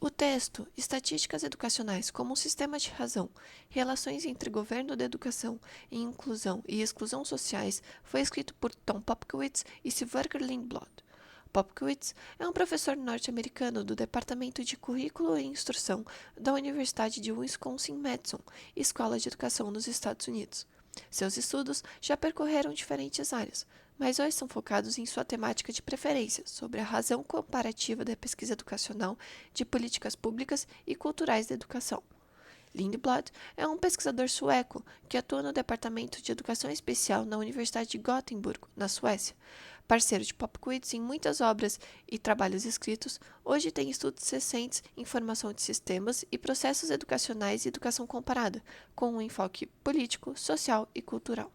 O texto Estatísticas Educacionais como um Sistema de Razão, Relações entre Governo da Educação e Inclusão e Exclusão Sociais foi escrito por Tom Popkewitz e Sverker Lindblad. Popkewitz é um professor norte-americano do Departamento de Currículo e Instrução da Universidade de Wisconsin-Madison, Escola de Educação nos Estados Unidos. Seus estudos já percorreram diferentes áreas, mas hoje são focados em sua temática de preferência sobre a razão comparativa da pesquisa educacional de políticas públicas e culturais da educação. Lindblad é um pesquisador sueco que atua no Departamento de Educação Especial na Universidade de Gotemburgo, na Suécia. Parceiro de Popkewitz em muitas obras e trabalhos escritos, hoje tem estudos recentes em formação de sistemas e processos educacionais e educação comparada, com um enfoque político, social e cultural.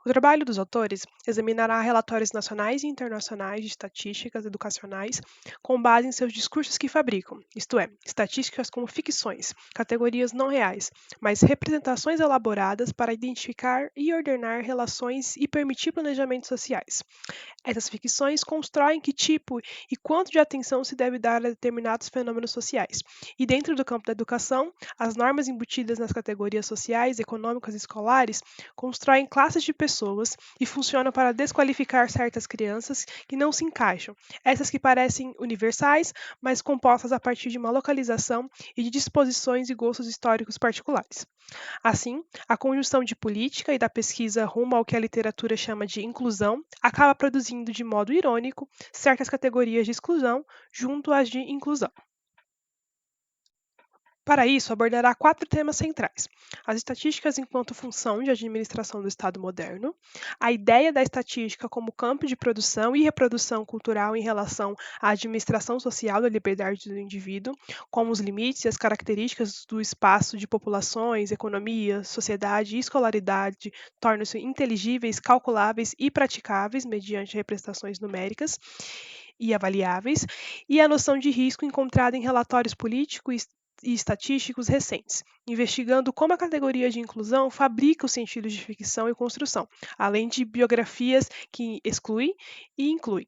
O trabalho dos autores examinará relatórios nacionais e internacionais de estatísticas educacionais com base em seus discursos que fabricam, isto é, estatísticas como ficções, categorias não reais, mas representações elaboradas para identificar e ordenar relações e permitir planejamentos sociais. Essas ficções constroem que tipo e quanto de atenção se deve dar a determinados fenômenos sociais. E dentro do campo da educação, as normas embutidas nas categorias sociais, econômicas e escolares constroem classes de pessoas e funcionam para desqualificar certas crianças que não se encaixam, essas que parecem universais, mas compostas a partir de uma localização e de disposições e gostos históricos particulares. Assim, a conjunção de política e da pesquisa rumo ao que a literatura chama de inclusão acaba produzindo, de modo irônico, certas categorias de exclusão junto às de inclusão. Para isso, abordará quatro temas centrais: as estatísticas enquanto função de administração do Estado moderno, a ideia da estatística como campo de produção e reprodução cultural em relação à administração social da liberdade do indivíduo, como os limites e as características do espaço de populações, economia, sociedade e escolaridade tornam-se inteligíveis, calculáveis e praticáveis mediante representações numéricas e avaliáveis, e a noção de risco encontrada em relatórios políticos e estatísticos recentes, investigando como a categoria de inclusão fabrica os sentidos de ficção e construção, além de biografias que excluem e incluem.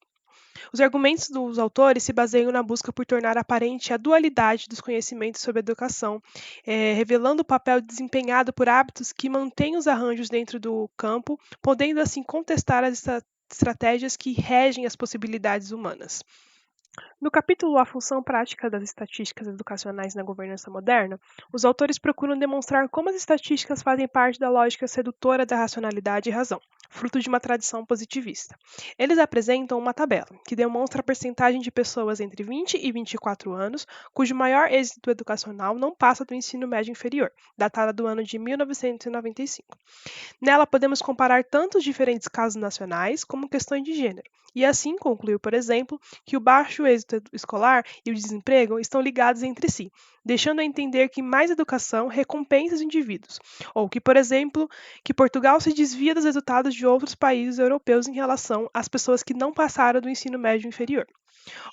Os argumentos dos autores se baseiam na busca por tornar aparente a dualidade dos conhecimentos sobre a educação, revelando o papel desempenhado por hábitos que mantêm os arranjos dentro do campo, podendo assim contestar as estratégias que regem as possibilidades humanas. No capítulo A Função Prática das Estatísticas Educacionais na Governança Moderna, os autores procuram demonstrar como as estatísticas fazem parte da lógica sedutora da racionalidade e razão, fruto de uma tradição positivista. Eles apresentam uma tabela, que demonstra a percentagem de pessoas entre 20 e 24 anos, cujo maior êxito educacional não passa do ensino médio inferior, datada do ano de 1995. Nela podemos comparar tanto os diferentes casos nacionais como questões de gênero, e assim concluiu, por exemplo, que o baixo êxito escolar e o desemprego estão ligados entre si, deixando a entender que mais educação recompensa os indivíduos, ou que, por exemplo, que Portugal se desvia dos resultados de outros países europeus em relação às pessoas que não passaram do ensino médio inferior.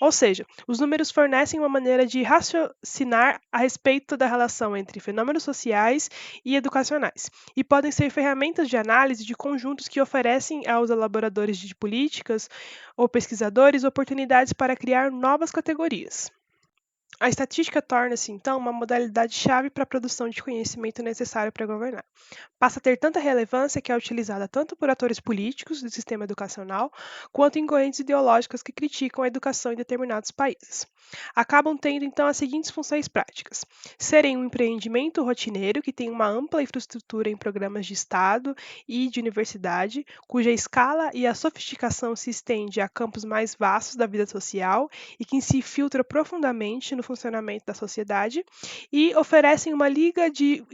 Ou seja, os números fornecem uma maneira de raciocinar a respeito da relação entre fenômenos sociais e educacionais, e podem ser ferramentas de análise de conjuntos que oferecem aos elaboradores de políticas ou pesquisadores oportunidades para criar novas categorias. A estatística torna-se, então, uma modalidade-chave para a produção de conhecimento necessário para governar. Passa a ter tanta relevância que é utilizada tanto por atores políticos do sistema educacional, quanto em correntes ideológicas que criticam a educação em determinados países. Acabam tendo, então, as seguintes funções práticas: serem um empreendimento rotineiro que tem uma ampla infraestrutura em programas de Estado e de universidade, cuja escala e a sofisticação se estende a campos mais vastos da vida social e que se filtra profundamente no funcionamento da sociedade, e oferecem uma liga de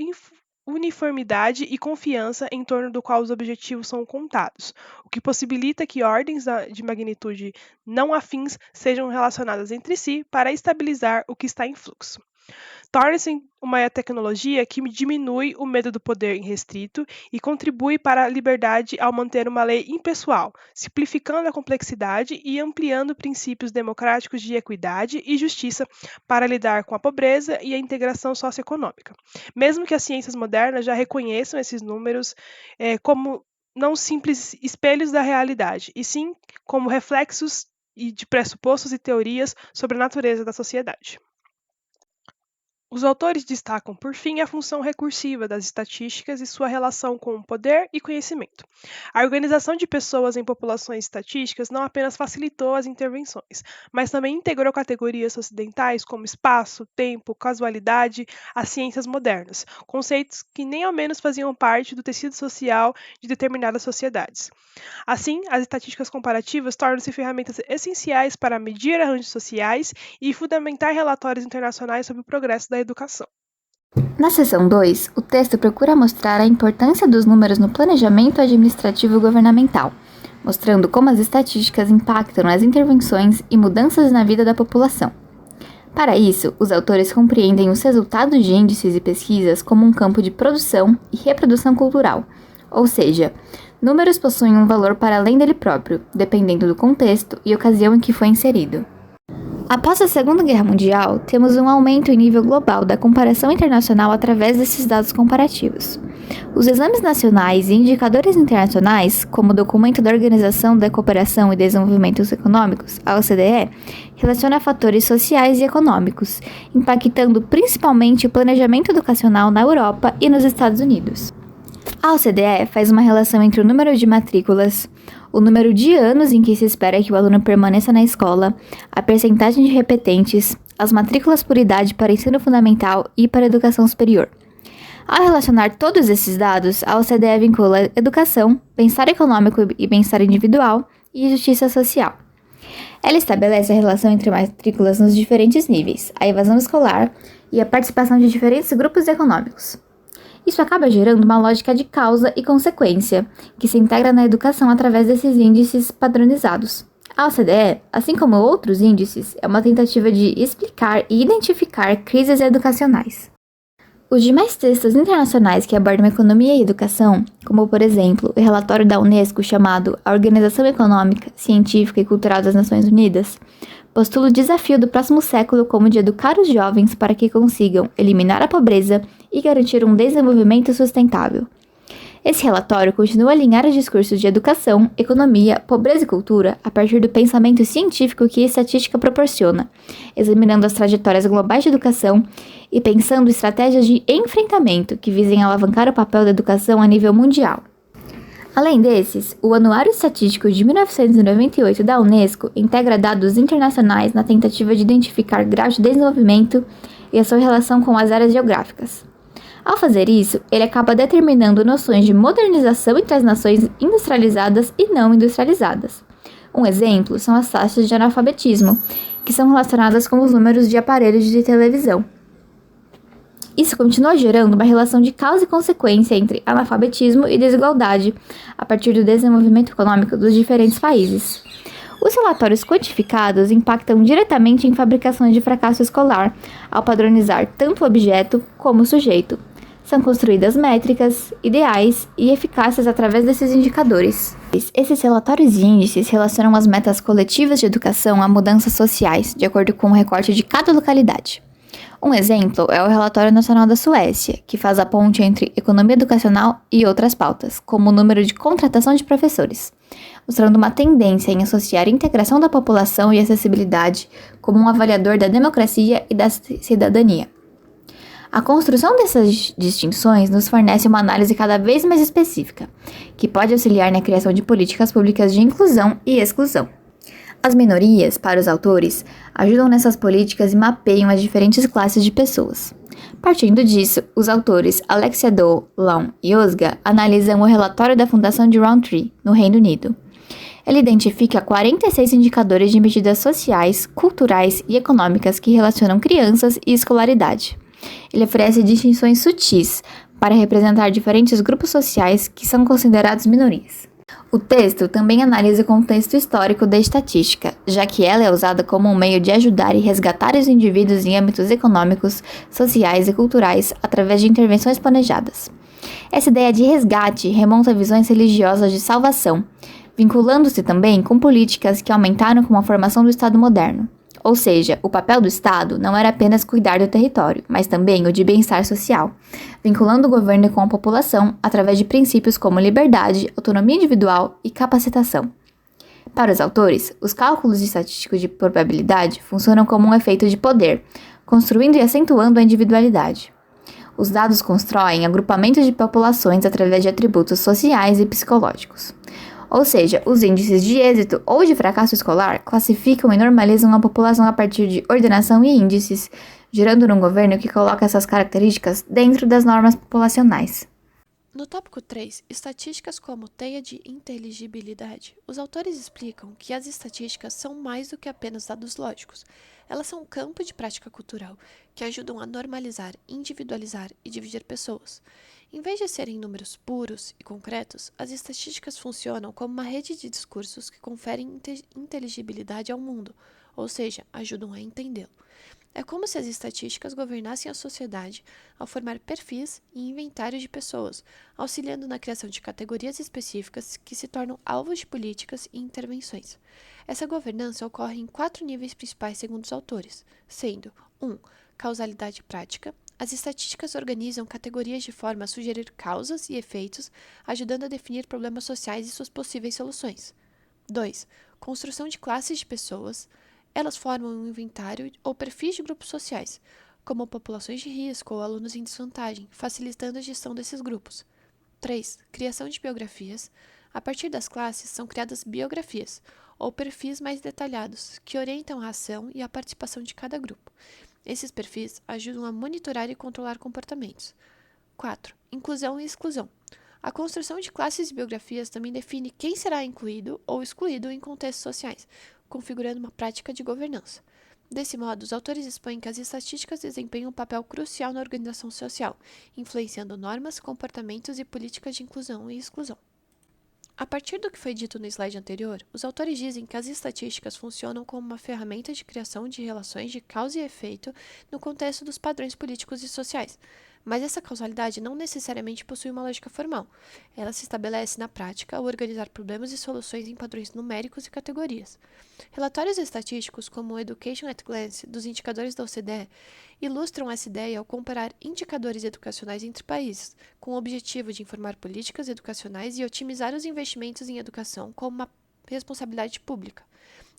uniformidade e confiança em torno do qual os objetivos são contados, o que possibilita que ordens de magnitude não afins sejam relacionadas entre si para estabilizar o que está em fluxo. Torna-se uma tecnologia que diminui o medo do poder irrestrito e contribui para a liberdade ao manter uma lei impessoal, simplificando a complexidade e ampliando princípios democráticos de equidade e justiça para lidar com a pobreza e a integração socioeconômica. Mesmo que as ciências modernas já reconheçam esses números como não simples espelhos da realidade, e sim como reflexos de pressupostos e teorias sobre a natureza da sociedade. Os autores destacam, por fim, a função recursiva das estatísticas e sua relação com o poder e conhecimento. A organização de pessoas em populações estatísticas não apenas facilitou as intervenções, mas também integrou categorias ocidentais como espaço, tempo, casualidade às ciências modernas, conceitos que nem ao menos faziam parte do tecido social de determinadas sociedades. Assim, as estatísticas comparativas tornam-se ferramentas essenciais para medir arranjos sociais e fundamentar relatórios internacionais sobre o progresso da educação. Na seção 2, o texto procura mostrar a importância dos números no planejamento administrativo governamental, mostrando como as estatísticas impactam nas intervenções e mudanças na vida da população. Para isso, os autores compreendem os resultados de índices e pesquisas como um campo de produção e reprodução cultural, ou seja, números possuem um valor para além dele próprio, dependendo do contexto e ocasião em que foi inserido. Após a Segunda Guerra Mundial, temos um aumento em nível global da comparação internacional através desses dados comparativos. Os exames nacionais e indicadores internacionais, como o documento da Organização da Cooperação e Desenvolvimento Econômicos, a OCDE, relaciona fatores sociais e econômicos, impactando principalmente o planejamento educacional na Europa e nos Estados Unidos. A OCDE faz uma relação entre o número de matrículas, o número de anos em que se espera que o aluno permaneça na escola, a percentagem de repetentes, as matrículas por idade para ensino fundamental e para educação superior. Ao relacionar todos esses dados, a OCDE vincula educação, bem-estar econômico e bem-estar individual e justiça social. Ela estabelece a relação entre matrículas nos diferentes níveis, a evasão escolar e a participação de diferentes grupos econômicos. Isso acaba gerando uma lógica de causa e consequência, que se integra na educação através desses índices padronizados. A OCDE, assim como outros índices, é uma tentativa de explicar e identificar crises educacionais. Os demais textos internacionais que abordam economia e educação, como por exemplo o relatório da Unesco chamado A Organização Econômica, Científica e Cultural das Nações Unidas, postula o desafio do próximo século como de educar os jovens para que consigam eliminar a pobreza e garantir um desenvolvimento sustentável. Esse relatório continua a alinhar os discursos de educação, economia, pobreza e cultura a partir do pensamento científico que a estatística proporciona, examinando as trajetórias globais de educação e pensando estratégias de enfrentamento que visem alavancar o papel da educação a nível mundial. Além desses, o Anuário Estatístico de 1998 da Unesco integra dados internacionais na tentativa de identificar graus de desenvolvimento e a sua relação com as áreas geográficas. Ao fazer isso, ele acaba determinando noções de modernização entre as nações industrializadas e não industrializadas. Um exemplo são as taxas de analfabetismo, que são relacionadas com os números de aparelhos de televisão. Isso continua gerando uma relação de causa e consequência entre analfabetismo e desigualdade a partir do desenvolvimento econômico dos diferentes países. Os relatórios quantificados impactam diretamente em fabricações de fracasso escolar, ao padronizar tanto o objeto como o sujeito. São construídas métricas, ideais e eficazes através desses indicadores. Esses relatórios e índices relacionam as metas coletivas de educação a mudanças sociais, de acordo com o recorte de cada localidade. Um exemplo é o Relatório Nacional da Suécia, que faz a ponte entre economia educacional e outras pautas, como o número de contratação de professores, mostrando uma tendência em associar a integração da população e acessibilidade como um avaliador da democracia e da cidadania. A construção dessas distinções nos fornece uma análise cada vez mais específica, que pode auxiliar na criação de políticas públicas de inclusão e exclusão. As minorias, para os autores, ajudam nessas políticas e mapeiam as diferentes classes de pessoas. Partindo disso, os autores Alexia Dow, Long e Osga analisam o relatório da Fundação de Rowntree, no Reino Unido. Ele identifica 46 indicadores de medidas sociais, culturais e econômicas que relacionam crianças e escolaridade. Ele oferece distinções sutis para representar diferentes grupos sociais que são considerados minorias. O texto também analisa o contexto histórico da estatística, já que ela é usada como um meio de ajudar e resgatar os indivíduos em âmbitos econômicos, sociais e culturais através de intervenções planejadas. Essa ideia de resgate remonta a visões religiosas de salvação, vinculando-se também com políticas que aumentaram com a formação do Estado moderno. Ou seja, o papel do Estado não era apenas cuidar do território, mas também o de bem-estar social, vinculando o governo com a população através de princípios como liberdade, autonomia individual e capacitação. Para os autores, os cálculos estatísticos de probabilidade funcionam como um efeito de poder, construindo e acentuando a individualidade. Os dados constroem agrupamentos de populações através de atributos sociais e psicológicos. Ou seja, os índices de êxito ou de fracasso escolar classificam e normalizam a população a partir de ordenação e índices, gerando um governo que coloca essas características dentro das normas populacionais. No tópico 3, estatísticas como teia de inteligibilidade, os autores explicam que as estatísticas são mais do que apenas dados lógicos. Elas são um campo de prática cultural que ajudam a normalizar, individualizar e dividir pessoas. Em vez de serem números puros e concretos, as estatísticas funcionam como uma rede de discursos que conferem inteligibilidade ao mundo, ou seja, ajudam a entendê-lo. É como se as estatísticas governassem a sociedade ao formar perfis e inventários de pessoas, auxiliando na criação de categorias específicas que se tornam alvos de políticas e intervenções. Essa governança ocorre em 4 níveis principais segundo os autores, sendo 1. Causalidade prática. As estatísticas organizam categorias de forma a sugerir causas e efeitos, ajudando a definir problemas sociais e suas possíveis soluções. 2. Construção de classes de pessoas. Elas formam um inventário ou perfis de grupos sociais, como populações de risco ou alunos em desvantagem, facilitando a gestão desses grupos. 3. Criação de biografias. A partir das classes são criadas biografias, ou perfis mais detalhados, que orientam a ação e a participação de cada grupo. Esses perfis ajudam a monitorar e controlar comportamentos. 4. Inclusão e exclusão. A construção de classes e biografias também define quem será incluído ou excluído em contextos sociais, configurando uma prática de governança. Desse modo, os autores expõem que as estatísticas desempenham um papel crucial na organização social, influenciando normas, comportamentos e políticas de inclusão e exclusão. A partir do que foi dito no slide anterior, os autores dizem que as estatísticas funcionam como uma ferramenta de criação de relações de causa e efeito no contexto dos padrões políticos e sociais. Mas essa causalidade não necessariamente possui uma lógica formal. Ela se estabelece na prática ao organizar problemas e soluções em padrões numéricos e categorias. Relatórios estatísticos, como o Education at Glance, dos indicadores da OCDE, ilustram essa ideia ao comparar indicadores educacionais entre países, com o objetivo de informar políticas educacionais e otimizar os investimentos em educação como uma responsabilidade pública.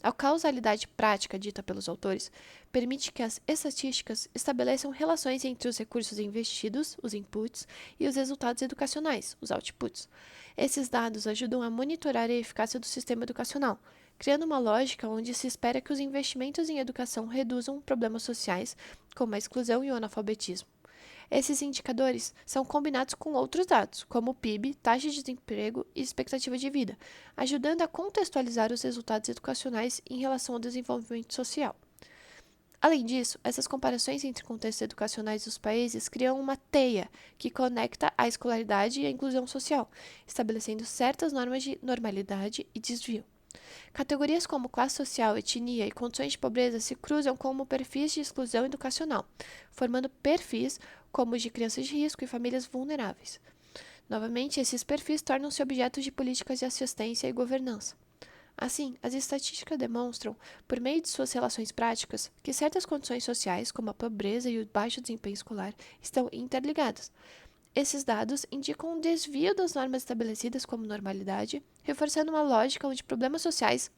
A causalidade prática dita pelos autores permite que as estatísticas estabeleçam relações entre os recursos investidos, os inputs, e os resultados educacionais, os outputs. Esses dados ajudam a monitorar a eficácia do sistema educacional, criando uma lógica onde se espera que os investimentos em educação reduzam problemas sociais, como a exclusão e o analfabetismo. Esses indicadores são combinados com outros dados, como o PIB, taxa de desemprego e expectativa de vida, ajudando a contextualizar os resultados educacionais em relação ao desenvolvimento social. Além disso, essas comparações entre contextos educacionais dos países criam uma teia que conecta a escolaridade e a inclusão social, estabelecendo certas normas de normalidade e desvio. Categorias como classe social, etnia e condições de pobreza se cruzam como perfis de exclusão educacional, formando perfis como os de crianças de risco e famílias vulneráveis. Novamente, esses perfis tornam-se objetos de políticas de assistência e governança. Assim, as estatísticas demonstram, por meio de suas relações práticas, que certas condições sociais, como a pobreza e o baixo desempenho escolar, estão interligadas. Esses dados indicam um desvio das normas estabelecidas como normalidade, reforçando uma lógica onde problemas sociais,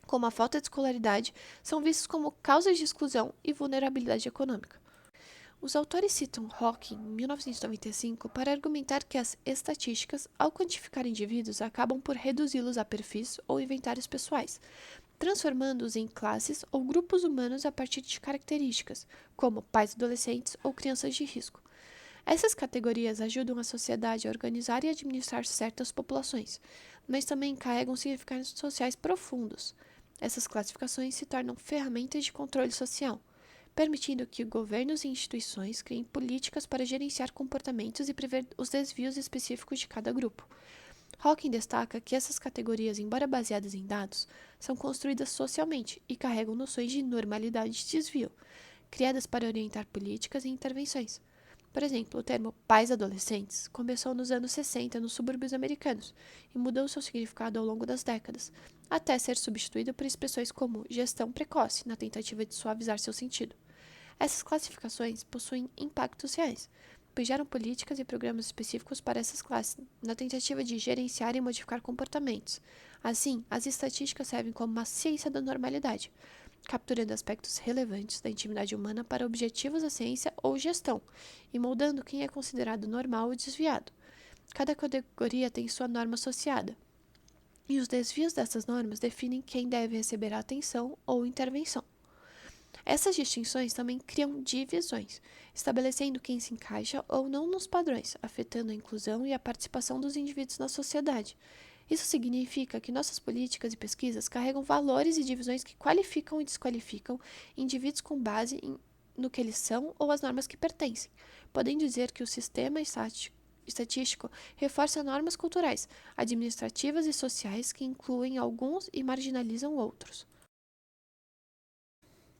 como a falta de escolaridade, são vistos como causas de exclusão e vulnerabilidade econômica. Os autores citam Hawking, em 1995, para argumentar que as estatísticas, ao quantificar indivíduos, acabam por reduzi-los a perfis ou inventários pessoais, transformando-os em classes ou grupos humanos a partir de características, como pais adolescentes ou crianças de risco. Essas categorias ajudam a sociedade a organizar e administrar certas populações, mas também carregam significados sociais profundos. Essas classificações se tornam ferramentas de controle social, permitindo que governos e instituições criem políticas para gerenciar comportamentos e prever os desvios específicos de cada grupo. Hawking destaca que essas categorias, embora baseadas em dados, são construídas socialmente e carregam noções de normalidade e desvio, criadas para orientar políticas e intervenções. Por exemplo, o termo pais adolescentes começou nos anos 60 nos subúrbios americanos e mudou seu significado ao longo das décadas, até ser substituído por expressões como gestão precoce, na tentativa de suavizar seu sentido. Essas classificações possuem impactos reais, pois geram políticas e programas específicos para essas classes, na tentativa de gerenciar e modificar comportamentos. Assim, as estatísticas servem como uma ciência da normalidade, capturando aspectos relevantes da intimidade humana para objetivos da ciência ou gestão, e moldando quem é considerado normal ou desviado. Cada categoria tem sua norma associada, e os desvios dessas normas definem quem deve receber a atenção ou intervenção. Essas distinções também criam divisões, estabelecendo quem se encaixa ou não nos padrões, afetando a inclusão e a participação dos indivíduos na sociedade. Isso significa que nossas políticas e pesquisas carregam valores e divisões que qualificam e desqualificam indivíduos com base no que eles são ou as normas que pertencem, podendo dizer que o sistema estatístico reforça normas culturais, administrativas e sociais que incluem alguns e marginalizam outros.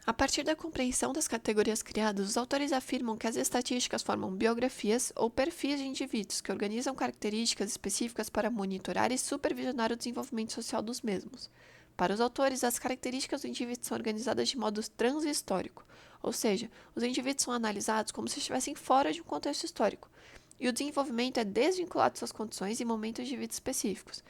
A partir da compreensão das categorias criadas, os autores afirmam que as estatísticas formam biografias ou perfis de indivíduos que organizam características específicas para monitorar e supervisionar o desenvolvimento social dos mesmos. Para os autores, as características do indivíduo são organizadas de modo transhistórico, ou seja, os indivíduos são analisados como se estivessem fora de um contexto histórico, e o desenvolvimento é desvinculado de suas condições e momentos de vida específicos.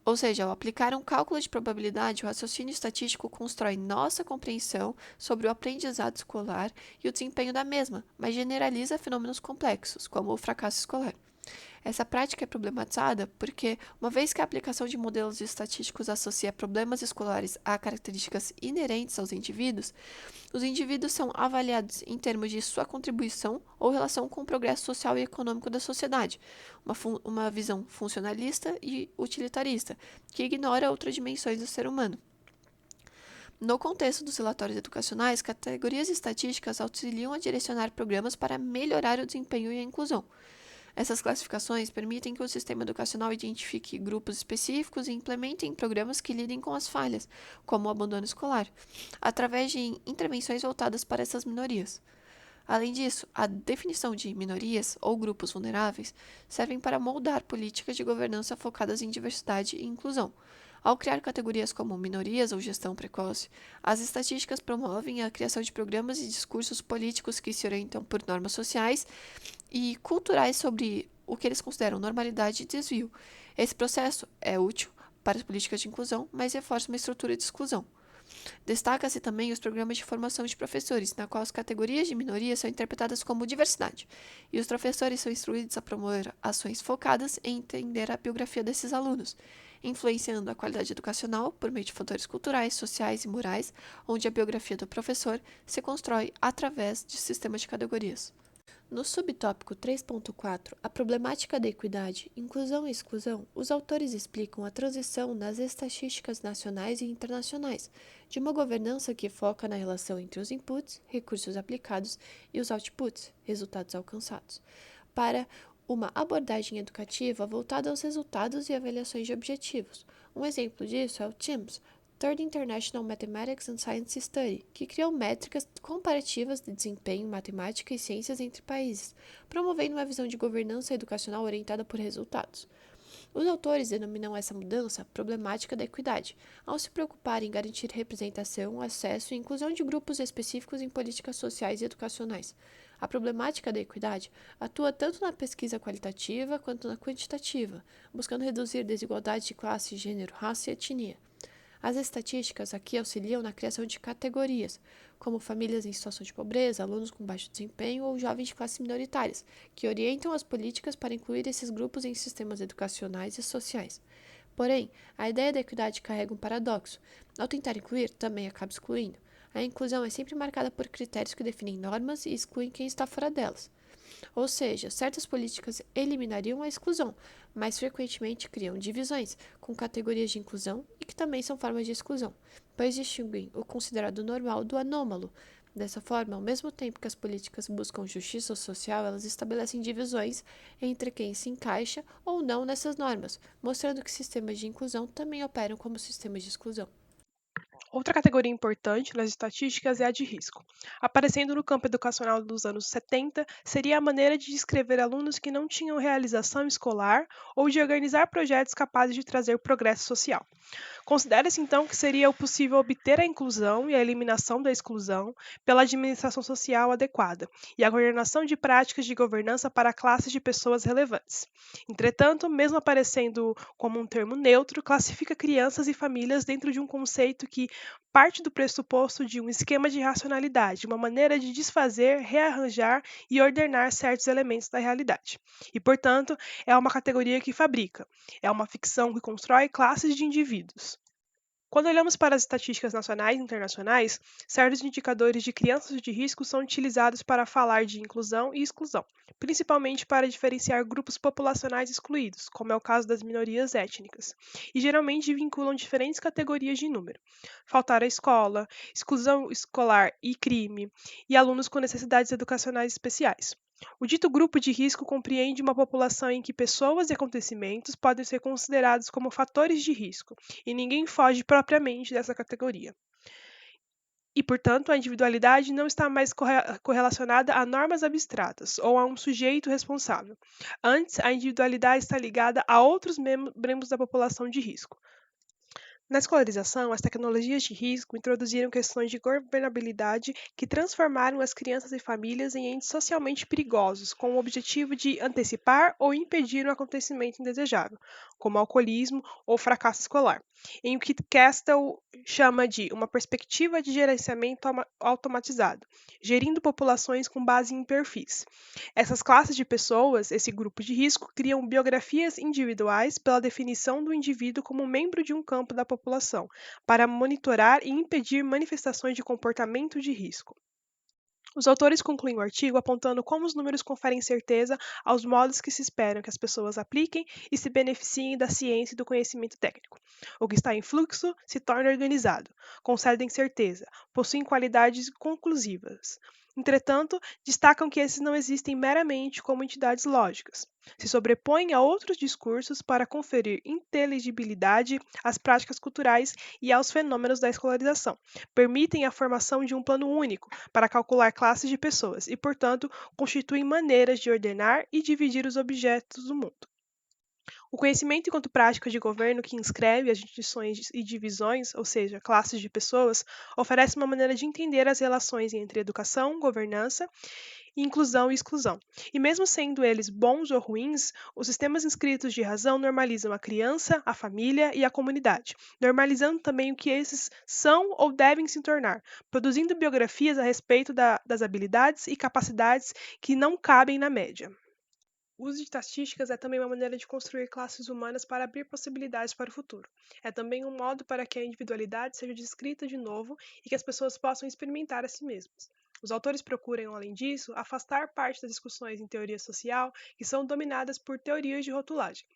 Ou seja, ao aplicar um cálculo de probabilidade, o raciocínio estatístico constrói nossa compreensão sobre o aprendizado escolar e o desempenho da mesma, mas generaliza fenômenos complexos, como o fracasso escolar. Essa prática é problematizada porque, uma vez que a aplicação de modelos estatísticos associa problemas escolares a características inerentes aos indivíduos, os indivíduos são avaliados em termos de sua contribuição ou relação com o progresso social e econômico da sociedade, uma visão funcionalista e utilitarista, que ignora outras dimensões do ser humano. No contexto dos relatórios educacionais, categorias estatísticas auxiliam a direcionar programas para melhorar o desempenho e a inclusão. Essas classificações permitem que o sistema educacional identifique grupos específicos e implemente programas que lidem com as falhas, como o abandono escolar, através de intervenções voltadas para essas minorias. Além disso, a definição de minorias ou grupos vulneráveis servem para moldar políticas de governança focadas em diversidade e inclusão. Ao criar categorias como minorias ou gestão precoce, as estatísticas promovem a criação de programas e discursos políticos que se orientam por normas sociais e culturais sobre o que eles consideram normalidade e desvio. Esse processo é útil para as políticas de inclusão, mas reforça uma estrutura de exclusão. Destaca-se também os programas de formação de professores, na qual as categorias de minoria são interpretadas como diversidade, e os professores são instruídos a promover ações focadas em entender a biografia desses alunos, influenciando a qualidade educacional por meio de fatores culturais, sociais e morais, onde a biografia do professor se constrói através de sistemas de categorias. No subtópico 3.4, a problemática da equidade, inclusão e exclusão, os autores explicam a transição nas estatísticas nacionais e internacionais, de uma governança que foca na relação entre os inputs, recursos aplicados, e os outputs, resultados alcançados, para uma abordagem educativa voltada aos resultados e avaliações de objetivos. Um exemplo disso é o TIMSS, Third International Mathematics and Science Study, que criou métricas comparativas de desempenho em matemática e ciências entre países, promovendo uma visão de governança educacional orientada por resultados. Os autores denominam essa mudança problemática da equidade, ao se preocuparem em garantir representação, acesso e inclusão de grupos específicos em políticas sociais e educacionais. A problemática da equidade atua tanto na pesquisa qualitativa quanto na quantitativa, buscando reduzir desigualdades de classe, gênero, raça e etnia. As estatísticas aqui auxiliam na criação de categorias, como famílias em situação de pobreza, alunos com baixo desempenho ou jovens de classes minoritárias, que orientam as políticas para incluir esses grupos em sistemas educacionais e sociais. Porém, a ideia da equidade carrega um paradoxo. Ao tentar incluir, também acaba excluindo. A inclusão é sempre marcada por critérios que definem normas e excluem quem está fora delas. Ou seja, certas políticas eliminariam a exclusão, mas frequentemente criam divisões, com categorias de inclusão e que também são formas de exclusão, pois distinguem o considerado normal do anômalo. Dessa forma, ao mesmo tempo que as políticas buscam justiça social, elas estabelecem divisões entre quem se encaixa ou não nessas normas, mostrando que sistemas de inclusão também operam como sistemas de exclusão. Outra categoria importante nas estatísticas é a de risco. Aparecendo no campo educacional dos anos 70, seria a maneira de descrever alunos que não tinham realização escolar ou de organizar projetos capazes de trazer progresso social. Considera-se, então, que seria possível obter a inclusão e a eliminação da exclusão pela administração social adequada e a coordenação de práticas de governança para classes de pessoas relevantes. Entretanto, mesmo aparecendo como um termo neutro, classifica crianças e famílias dentro de um conceito que parte do pressuposto de um esquema de racionalidade, uma maneira de desfazer, rearranjar e ordenar certos elementos da realidade. E, portanto, é uma categoria que fabrica, é uma ficção que constrói classes de indivíduos. Quando olhamos para as estatísticas nacionais e internacionais, certos indicadores de crianças de risco são utilizados para falar de inclusão e exclusão, principalmente para diferenciar grupos populacionais excluídos, como é o caso das minorias étnicas, e geralmente vinculam diferentes categorias de número: faltar à escola, exclusão escolar e crime, e alunos com necessidades educacionais especiais. O dito grupo de risco compreende uma população em que pessoas e acontecimentos podem ser considerados como fatores de risco, e ninguém foge propriamente dessa categoria. E, portanto, a individualidade não está mais correlacionada a normas abstratas ou a um sujeito responsável. Antes, a individualidade está ligada a outros membros da população de risco. Na escolarização, as tecnologias de risco introduziram questões de governabilidade que transformaram as crianças e famílias em entes socialmente perigosos, com o objetivo de antecipar ou impedir um acontecimento indesejável, como alcoolismo ou fracasso escolar, em o que Castle chama de uma perspectiva de gerenciamento automatizado, gerindo populações com base em perfis. Essas classes de pessoas, esse grupo de risco, criam biografias individuais pela definição do indivíduo como membro de um campo da população, para monitorar e impedir manifestações de comportamento de risco. Os autores concluem o artigo apontando como os números conferem certeza aos modos que se esperam que as pessoas apliquem e se beneficiem da ciência e do conhecimento técnico. O que está em fluxo se torna organizado, concedem certeza, possuem qualidades conclusivas. Entretanto, destacam que esses não existem meramente como entidades lógicas. Se sobrepõem a outros discursos para conferir inteligibilidade às práticas culturais e aos fenômenos da escolarização. Permitem a formação de um plano único para calcular classes de pessoas e, portanto, constituem maneiras de ordenar e dividir os objetos do mundo. O conhecimento enquanto prática de governo que inscreve as distinções e divisões, ou seja, classes de pessoas, oferece uma maneira de entender as relações entre educação, governança, inclusão e exclusão. E mesmo sendo eles bons ou ruins, os sistemas inscritos de razão normalizam a criança, a família e a comunidade, normalizando também o que esses são ou devem se tornar, produzindo biografias a respeito das habilidades e capacidades que não cabem na média. O uso de estatísticas é também uma maneira de construir classes humanas para abrir possibilidades para o futuro. É também um modo para que a individualidade seja descrita de novo e que as pessoas possam experimentar a si mesmas. Os autores procuram, além disso, afastar parte das discussões em teoria social que são dominadas por teorias de rotulagem.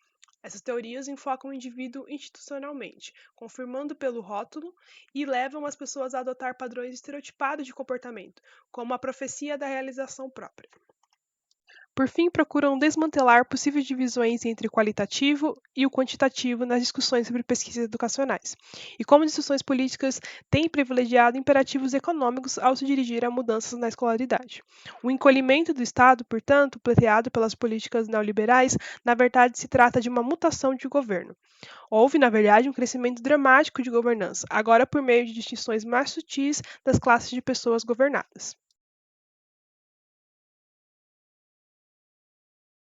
Essas teorias enfocam o indivíduo institucionalmente, confirmando pelo rótulo e levam as pessoas a adotar padrões estereotipados de comportamento, como a profecia da realização própria. Por fim, procuram desmantelar possíveis divisões entre o qualitativo e o quantitativo nas discussões sobre pesquisas educacionais, e como discussões políticas têm privilegiado imperativos econômicos ao se dirigir a mudanças na escolaridade. O encolhimento do Estado, portanto, pleiteado pelas políticas neoliberais, na verdade se trata de uma mutação de governo. Houve, na verdade, um crescimento dramático de governança, agora por meio de distinções mais sutis das classes de pessoas governadas.